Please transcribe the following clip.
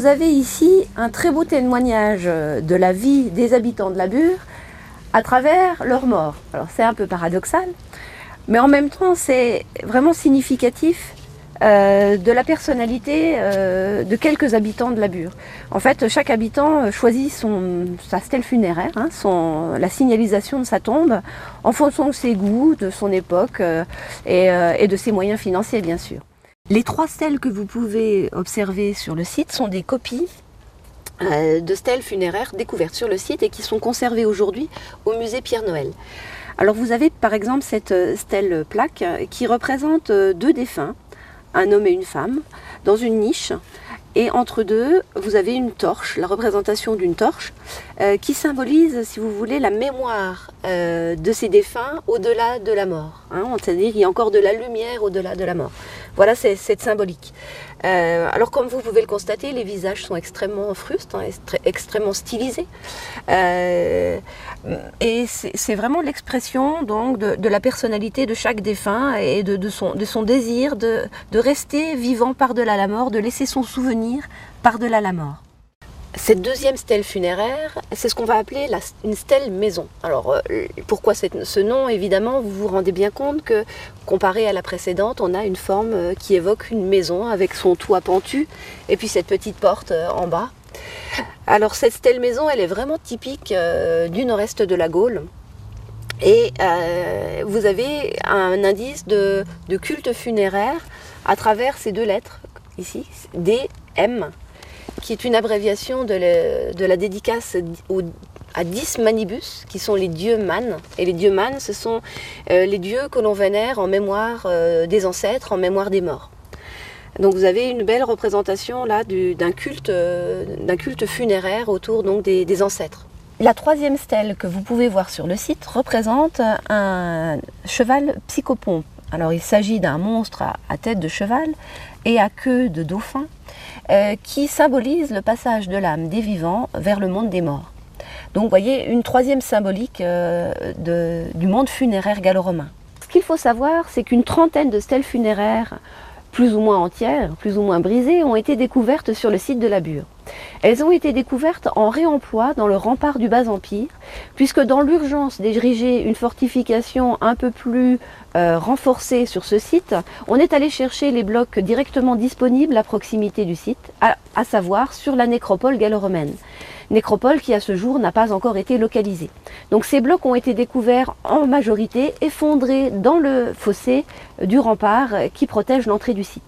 vous avez ici un très beau témoignage de la vie des habitants de la Bure à travers leur mort. Alors c'est un peu paradoxal, mais en même temps c'est vraiment significatif de la personnalité de quelques habitants de la Bure. En fait, chaque habitant choisit sa stèle funéraire, la signalisation de sa tombe, en fonction de ses goûts, de son époque et de ses moyens financiers, bien sûr. Les 3 stèles que vous pouvez observer sur le site sont des copies de stèles funéraires découvertes sur le site et qui sont conservées aujourd'hui au musée Pierre-Noël. Alors vous avez par exemple cette stèle plaque qui représente 2 défunts, un homme et une femme, dans une niche. Et entre deux, vous avez une torche, la représentation d'une torche, qui symbolise, si vous voulez, la mémoire de ces défunts au-delà de la mort. C'est-à-dire qu'il y a encore de la lumière au-delà de la mort. Voilà, c'est cette symbolique. Alors, comme vous pouvez le constater, les visages sont extrêmement frustes, extrêmement stylisés. Et c'est vraiment l'expression donc de la personnalité de chaque défunt et de son désir de rester vivant par-delà la mort, de laisser son souvenir par-delà la mort. Cette deuxième stèle funéraire, c'est ce qu'on va appeler une stèle maison. Alors, pourquoi ce nom? Évidemment, vous vous rendez bien compte que, comparé à la précédente, on a une forme qui évoque une maison avec son toit pentu et puis cette petite porte en bas. Alors, cette stèle maison, elle est vraiment typique du nord-est de la Gaule. Et vous avez un indice de culte funéraire à travers ces 2 lettres, ici, DM, qui est une abréviation de la dédicace à 10 manibus, qui sont les dieux manes. Et les dieux manes, ce sont les dieux que l'on vénère en mémoire des ancêtres, en mémoire des morts. Donc vous avez une belle représentation là d'un culte funéraire autour donc des ancêtres. La 3e stèle que vous pouvez voir sur le site représente un cheval psychopompe. Alors il s'agit d'un monstre à tête de cheval et à queue de dauphin qui symbolise le passage de l'âme des vivants vers le monde des morts. Donc vous voyez une 3e symbolique du monde funéraire gallo-romain. Ce qu'il faut savoir, c'est qu'une trentaine de stèles funéraires plus ou moins entières, plus ou moins brisées, ont été découvertes sur le site de la Bure. Elles ont été découvertes en réemploi dans le rempart du Bas-Empire, puisque dans l'urgence d'ériger une fortification un peu plus renforcée sur ce site, on est allé chercher les blocs directement disponibles à proximité du site, à savoir sur la nécropole gallo-romaine. Nécropole qui à ce jour n'a pas encore été localisée. Donc ces blocs ont été découverts en majorité effondrés dans le fossé du rempart qui protège l'entrée du site.